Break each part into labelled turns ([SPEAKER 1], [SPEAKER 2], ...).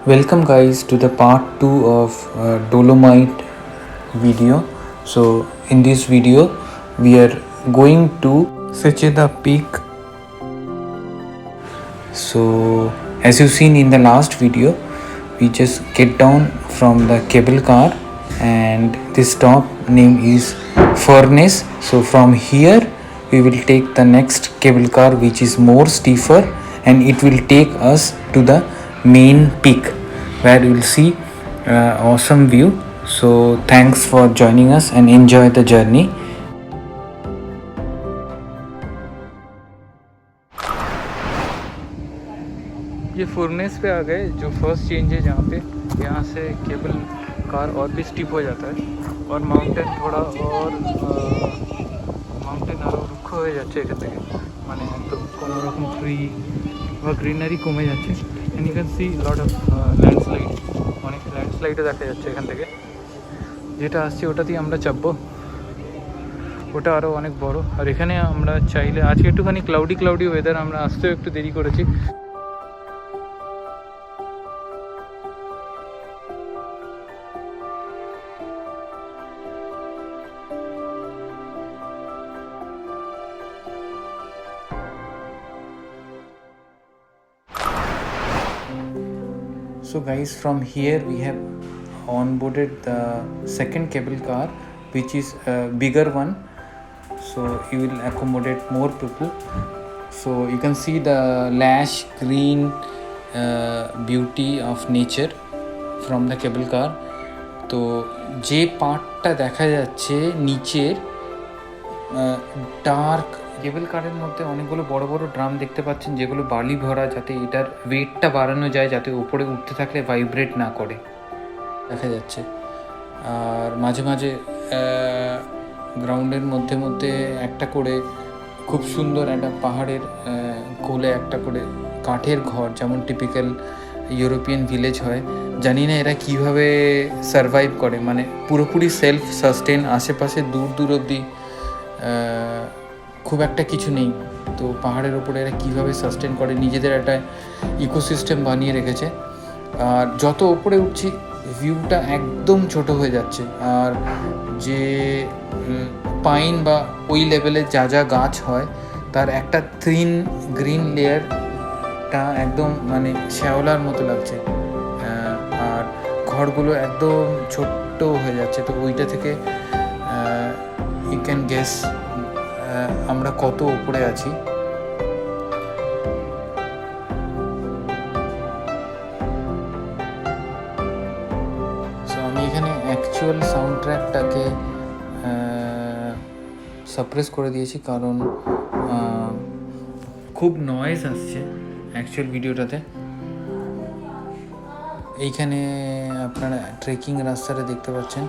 [SPEAKER 1] Welcome guys to the part 2 of Dolomite video. So in this video we are going to Sacheda Peak. So as you've seen in the last video, we just get down from the cable car and this top name is Furnace. So from here we will take the next cable car which is more steeper and it will take us to the main peak where you will see awesome view. So thanks for joining us and enjoy the journey. ये फुरनेस पे आ गए, जो first change है जहाँ पे यहाँ से cable car और भी स्टीप हो जाता है और माउंटेन थोड़ा और माउंटेन आरो रुक्ष হয়ে যাচ্ছে এখান থেকে, মানে একদম কোনো রকম ট্রি বা গ্রিনারি কমে যাচ্ছে। And you can see lot of landslide, অনেক ল্যান্ডস্লাইডও দেখা যাচ্ছে এখান থেকে। যেটা আসছে ওটাতেই আমরা চাপবো, ওটা আরও অনেক বড়। আর এখানে আমরা চাইলে, আজকে একটুখানি ক্লাউডি ওয়েদার, আমরা আসতেও একটু দেরি করেছি। So guys, from here we have onboarded the second cable car, which is a bigger one, so it will accommodate more people. So you can see the lush green beauty of nature from the cable car. তো যে পার্টটা দেখা যাচ্ছে নিচের dark, কেবল কারের মধ্যে অনেকগুলো বড় বড় ড্রাম দেখতে পাচ্ছেন যেগুলো বালি ভরা, যাতে এটার ওয়েটটা বাড়ানো যায়, যাতে উপরে উঠতে থাকলে ভাইব্রেট না করে, দেখা যাচ্ছে। আর মাঝে মাঝে গ্রাউন্ডের মধ্যে একটা করে খুব সুন্দর একটা পাহাড়ের কোলে একটা করে কাঠের ঘর, যেমন টিপিক্যাল ইউরোপিয়ান ভিলেজ হয়। জানি না এরা কীভাবে সারভাইভ করে, মানে পুরোপুরি সেলফ সাস্টেন, আশেপাশে দূর অবধি খুব একটা কিছু নেই। তো পাহাড়ের ওপরে এরা কীভাবে সাস্টেন করে, নিজেদের একটা ইকোসিস্টেম বানিয়ে রেখেছে। আর যত ওপরে উঠছি ভিউটা একদম ছোট হয়ে যাচ্ছে। আর যে পাইন বা ওই লেভেলের যা গাছ হয় তার একটা থিন গ্রিন লেয়ারটা একদম মানে শ্যাওলার মতো লাগছে। আর ঘরগুলো একদম ছোট্ট হয়ে যাচ্ছে। তো ওইটা থেকে ইউ ক্যান গেস আমরা কত উপরে আছি। সো আমি এখানে অ্যাকচুয়াল সাউন্ড ট্র্যাকটাকে সাপ্রেস করে দিয়েছি, কারণ খুব নয়েজ আসছে অ্যাকচুয়াল ভিডিওটাতে। এইখানে আপনারা ট্রেকিং রাস্তাটা দেখতে পাচ্ছেন,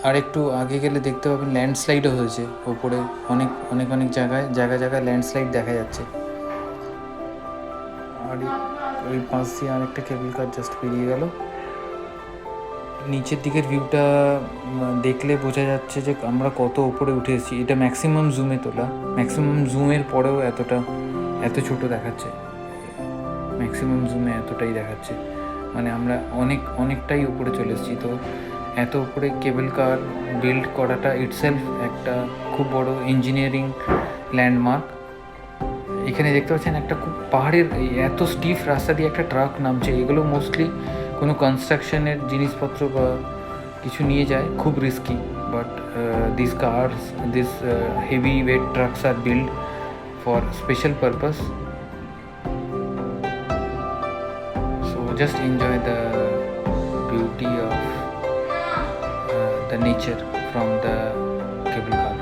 [SPEAKER 1] আর একটু আগে গেলে দেখতে পাবেন ল্যান্ডস্লাইডও হয়েছে ওপরে, অনেক জায়গায় ল্যান্ডস্লাইড দেখা যাচ্ছে। আর ওই পাশ দিয়ে আরেকটা কেবল কার জাস্ট পেরিয়ে গেল। নিচের দিকের ভিউটা দেখলে বোঝা যাচ্ছে যে আমরা কত ওপরে উঠে এসেছি। এটা ম্যাক্সিমাম জুমে তোলা, ম্যাক্সিমাম জুমের পরেও এত ছোট দেখাচ্ছে, ম্যাক্সিমাম জুমে এতটাই দেখাচ্ছে, মানে আমরা অনেকটাই উপরে চলে এসেছি। তো এত উপরে কেবল কার বিল্ড করাটা ইটসেলফ একটা খুব বড় ইঞ্জিনিয়ারিং ল্যান্ডমার্ক। এখানে দেখতে পাচ্ছেন একটা খুব পাহাড়ের এত স্টিফ রাস্তা দিয়ে একটা ট্রাক নামছে। এগুলো মোস্টলি কোনো কনস্ট্রাকশনের জিনিসপত্র বা কিছু নিয়ে যায়, খুব risky. But this heavy weight trucks are built for special purpose. So just enjoy the beauty of the nature from the cable car.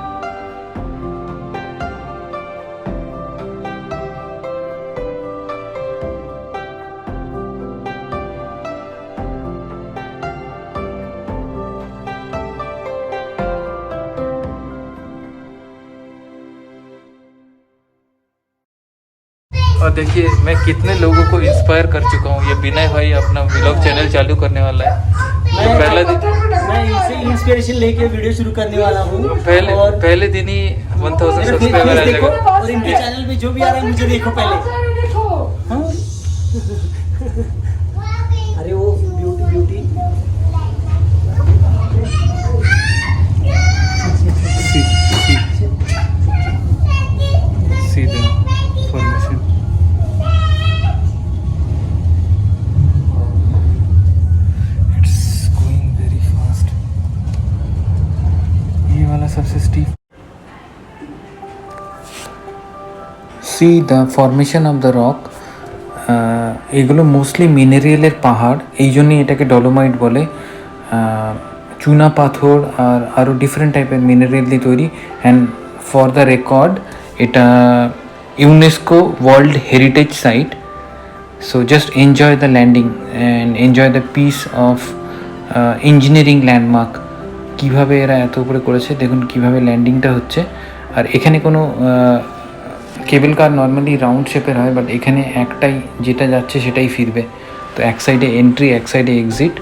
[SPEAKER 1] और देखिए मैं कितने लोगों को इंस्पायर कर चुका हूँ। ये विनय भाई अपना व्लॉग चैनल चालू करने वाला है। तो
[SPEAKER 2] मैं इनसे इंस्पिरेशन लेके वीडियो शुरू करने वाला हूँ।
[SPEAKER 1] पहले दिन ही 1000 सब्सक्राइबर आ जाएगा।
[SPEAKER 2] और इनके चैनल पे जो भी आ रहा है मुझे देखो पहले।
[SPEAKER 1] सबसे steep C the formation of the rock. এগুলো মোস্টলি মিনারেলের পাহাড়, এই জন্যই এটাকে ডলোমাইট বলে। চুনা পাথর আর আরও ডিফারেন্ট টাইপের মিনারেল দিয়ে তৈরি। অ্যান্ড ফর দ্য রেকর্ড এটা UNESCO world heritage site. So just enjoy the landing and enjoy the piece of engineering landmark. কীভাবে এরা এত উপরে করেছে দেখুন, কীভাবে ল্যান্ডিংটা হচ্ছে। আর এখানে কোনো কেবল কার নর্মালি রাউন্ড শেপের হয়, বাট এখানে একটাই, যেটা যাচ্ছে সেটাই ফিরবে। তো এক সাইডে এন্ট্রি, এক সাইডে exit.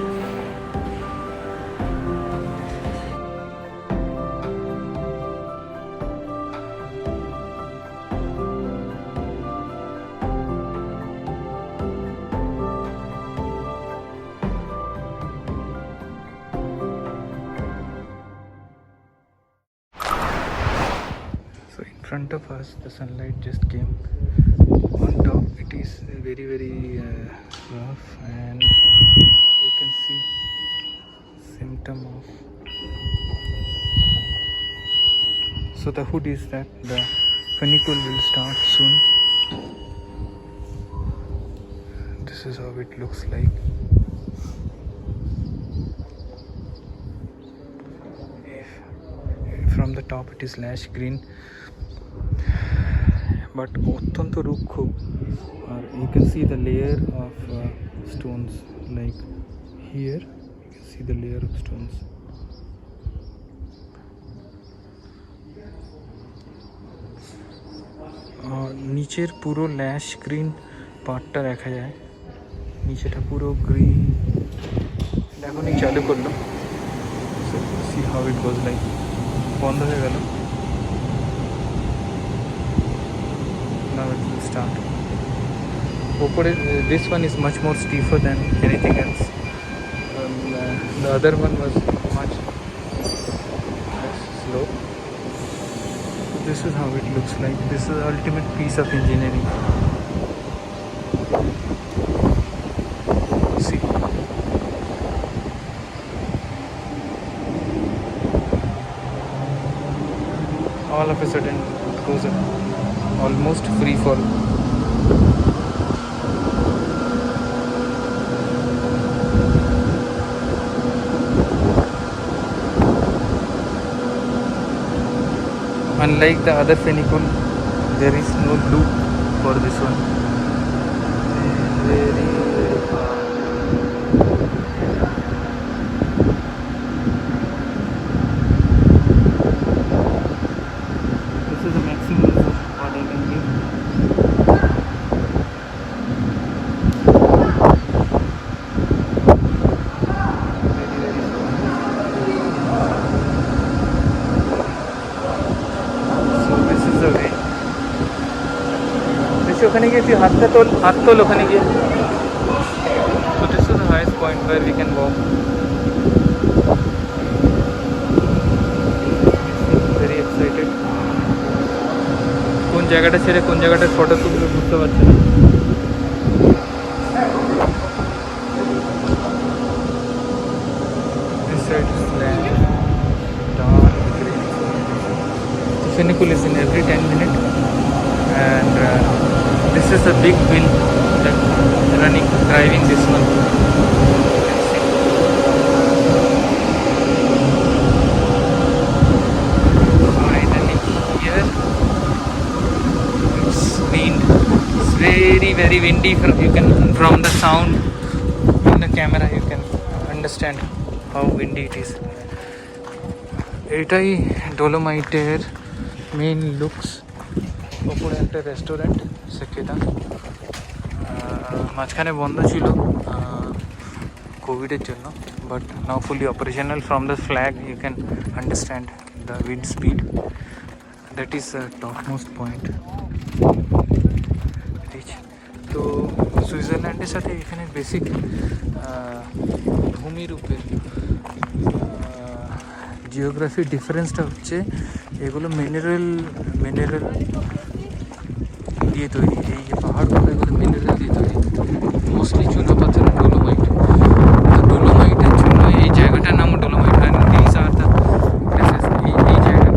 [SPEAKER 1] So in front of us the sunlight just came. On top it is very rough, and you can see symptom of. So the hood is that the funicle will start soon. This is how it looks like. From the top it is lash green, but অত্যন্ত রুক্ষ। আর you can see the layer of stones, like here you can see the layer of stones. নিচের পুরো ল্যাশ green পার্টটা দেখা যায়, নিচেটা পুরো গ্রিন। এখনই চালু করলো, C how it goes like. বন্ধ হয়ে গেল, now it will start. ওপরে this one is much more steeper than anything else. The other one was much less slow. This is how it looks like. This is the ultimate piece of engineering. See, all of a sudden it goes up, almost free fall. Unlike the other funicle, there is no loop for this one. Very far. This is the maximum of what I can give. ওখানে গিয়ে তুই হাত তোল ওখানে গিয়ে। So this is the highest point where we can walk. Very excited. কোন জায়গাটা ছেড়ে কোন জায়গাটা ফটো তুলবে বুঝতে পারছি না। This side is land, dark green. The funicle is in every 10 minutes, and this is a big wheel that driving this one. Finally here, it's wind. It's very windy. From the sound in the camera you can understand how windy it is. এটাই ডোলোমাইটের main looks. ওপরে একটা restaurant সেকেদা, মাঝখানে বন্ধ ছিল কোভিডের জন্য, but now fully operational. From the flag you can understand the wind speed. That is top most point reach. তো সুইজারল্যান্ডের সাথে এখানে বেসিক ভূমিরূপের জিওগ্রাফির ডিফারেন্সটা হচ্ছে এগুলো মিনারেল দিয়ে তৈরি। এই যে পাহাড়গুলো এগুলো মিনারেল দিয়ে তৈরি, মোস্টলি চুনা পাথর ডোলোমাইট। ডোলোমাইটের জন্য এই জায়গাটার নামও dolomite. And this are the places. এই জায়গা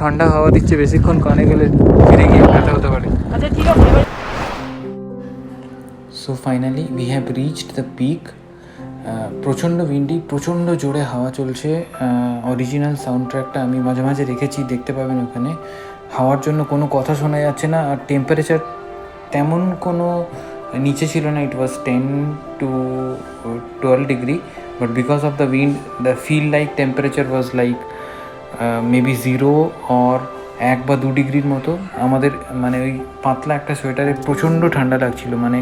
[SPEAKER 1] ঠান্ডা হাওয়া দিচ্ছে, বেশিক্ষণ কানে গেলে ফিরে গিয়ে ব্যথা হতে পারে।
[SPEAKER 2] अच्छा ठीक है एবার
[SPEAKER 1] so finally we have reached the peak. প্রচণ্ড উইন্ডি, প্রচণ্ড জোরে হাওয়া চলছে। অরিজিনাল সাউন্ড ট্র্যাকটা আমি মাঝে মাঝে রেখেছি, দেখতে পাবেন ওখানে। হাওয়ার জন্য কোনো কথা শোনা যাচ্ছে না, আর টেম্পারেচার তেমন কোনো নিচে ছিল না। It was 10 to 12 degree, but because of the wind the feel like temperature was like maybe 0 or 1 বা 2 ডিগ্রির মতো। আমাদের মানে ওই পাতলা একটা সোয়েটারে প্রচণ্ড ঠান্ডা লাগছিল, মানে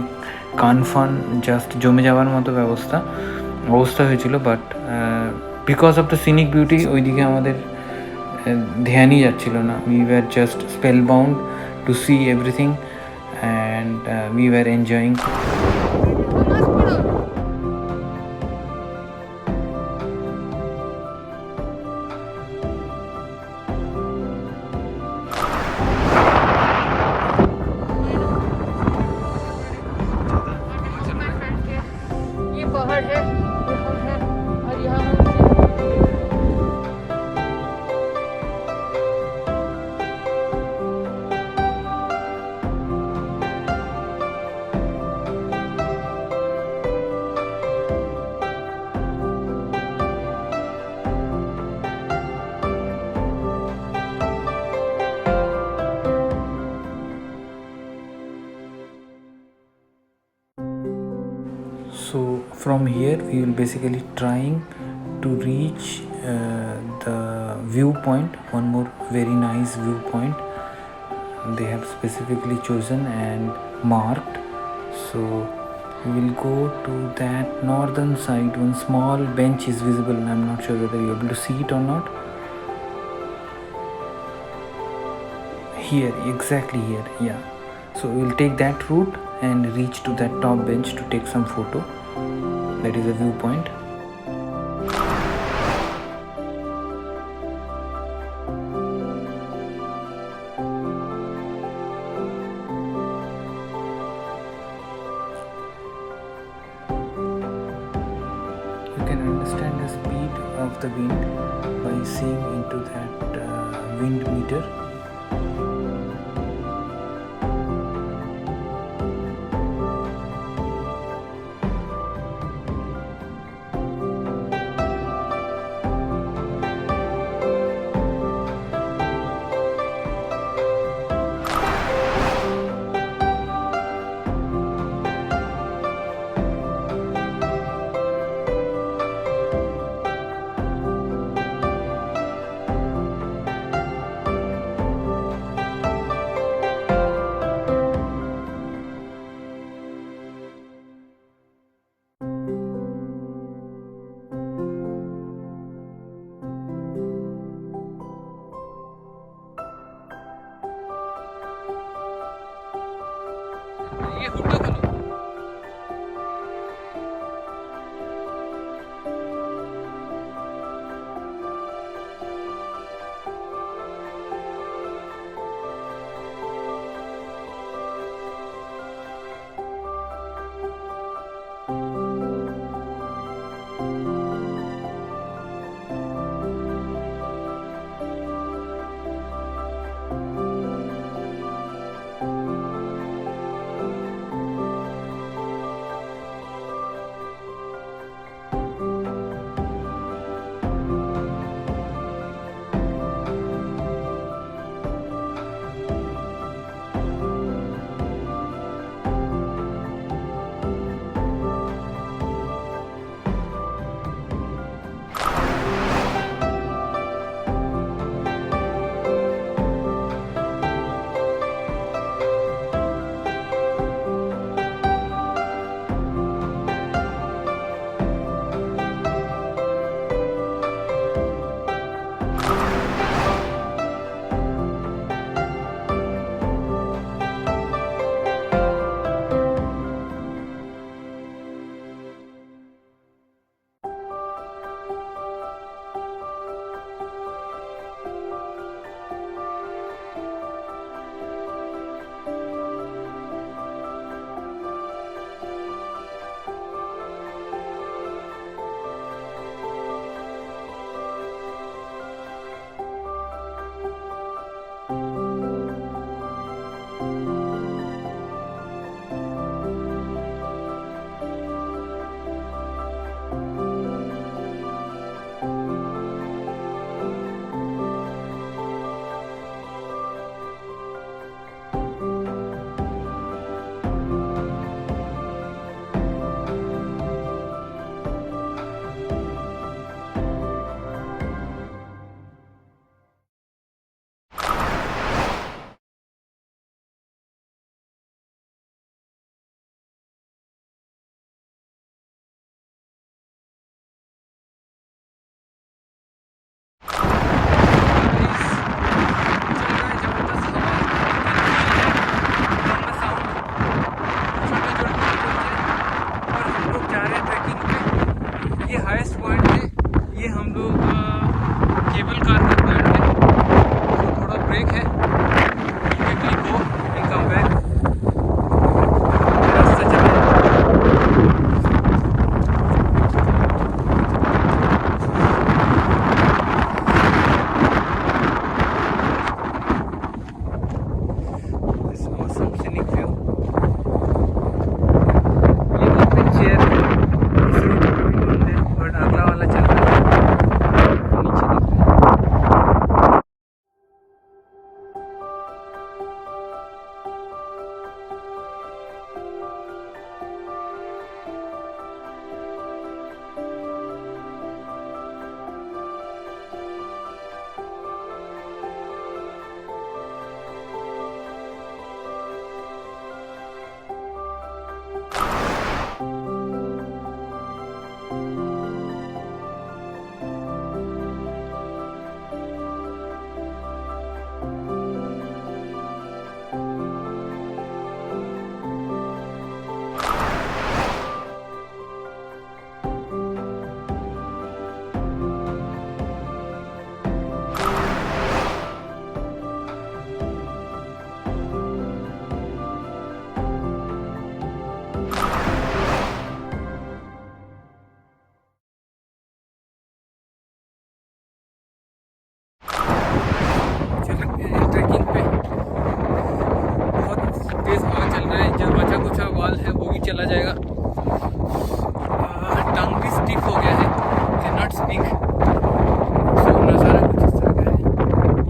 [SPEAKER 1] কান ফান জাস্ট জমে যাওয়ার মতো অবস্থা হয়েছিল। But because of the scenic beauty ওইদিকে আমাদের ধ্যানই যাচ্ছিল না। We were just spell bound to C everything and we were enjoying.
[SPEAKER 3] ये पहाड़ है, ये हम हैं और यहाँ हम
[SPEAKER 1] So from here we will basically trying to reach the viewpoint, one more very nice viewpoint they have specifically chosen and marked. So we will go to that northern side. One small bench is visible, and I'm not sure whether you're able to see it or not. Here, exactly here, yeah. So we will take that route and reach to that top bench to take some photo. That is a viewpoint. You can understand the speed of the wind by seeing into that wind meter. ये हुड्डा खोलो। चला जाएगा। टंग भी stiff हो गया है, can not speak. सो नज़ारा कुछ इस तरह का है।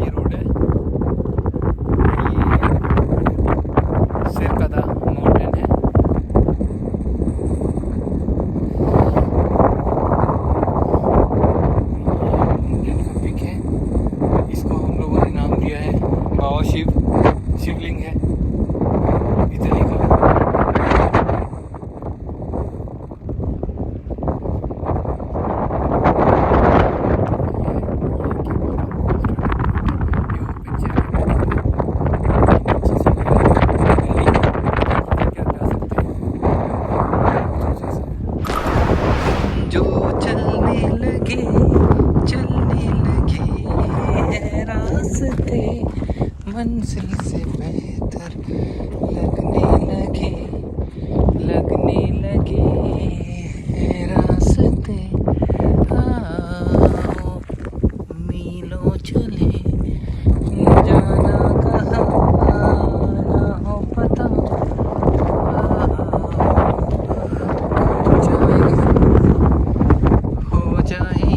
[SPEAKER 1] ये रोड है, ये सिरकदा माउंटेन है। माउंटेन का पिक है, इसको हम लोगों ने नाम दिया है बाबा शिवलिंग है इतने का। जो चलने लगे हैं रास्ते मंजिल से बेहतर लगने लगे हैं रास्ते। आओ मीलों चले, जाना कहाँ ना हो पता। हो जाए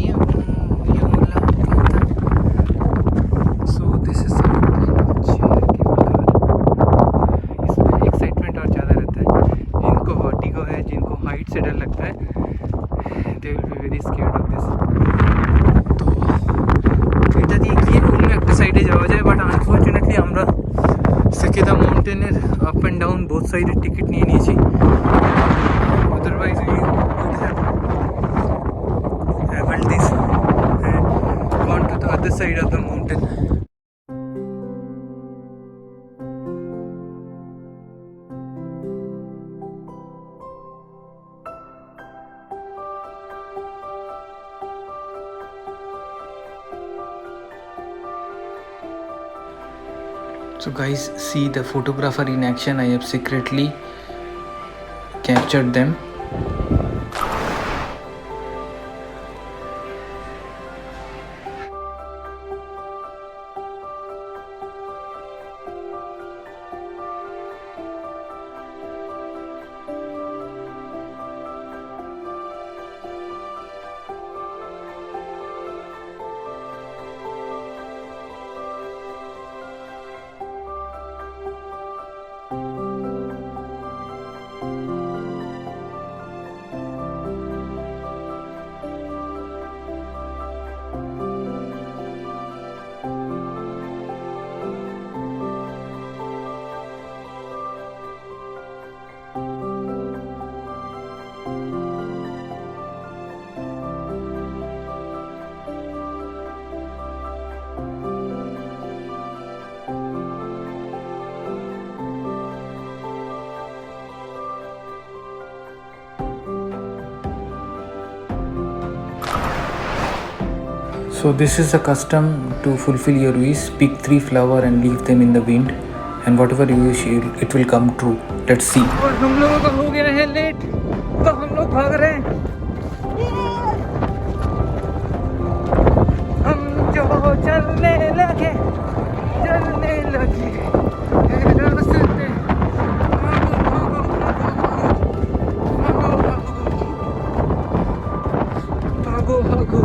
[SPEAKER 1] यूं लापता। सो दिस इज इसमें एक्साइटमेंट और ज़्यादा रहता है। जिनको वर्टिगो है, जिनको हाइट से डर लगता है, they will be very scared of this. তো এটা দিয়ে গিয়ে অন্য একটা সাইডে যাওয়া যায়, বাট আনফর্চুনেটলি আমরা সেকেদা মাউন্টেনের আপ অ্যান্ড ডাউন বোথ সাইডের টিকিট নিয়ে নিয়েছি। Otherwise we would have traveled this and gone to the other side of the mountain. So guys, see the photographer in action. I have secretly captured them. So this is a custom to fulfill your wish. Pick 3 flowers and leave them in the wind, and whatever you wish, it will come true. Let's see. और हम लोगों का हो गया है late, तो हम लोग भाग रहे हैं। हम जो चलने लगे रास्ते। भागो भागो।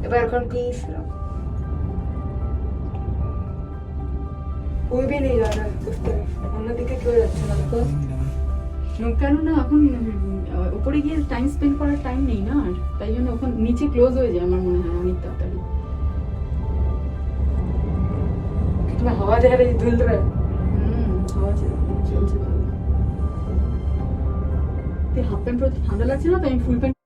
[SPEAKER 3] এবার এখন পিস कोई भी नहीं जा रहा है उस तरफ, অন্যদিকে কেউ যাচ্ছে না। তো কেন না এখন উপরে গিয়ে টাইম স্পেন্ড করার টাইম নেই না, আর তাই জন্য ওখান নিচে ক্লোজ হয়ে যায় আমার মনে হয় অনেক তাড়াতাড়ি। कितना हवा दे रही, धुल रहा है। हवा চলছে ভালো। হাফ প্যান্ট পরে ঠান্ডা লাগছে না, তাই আমি ফুল প্যান্ট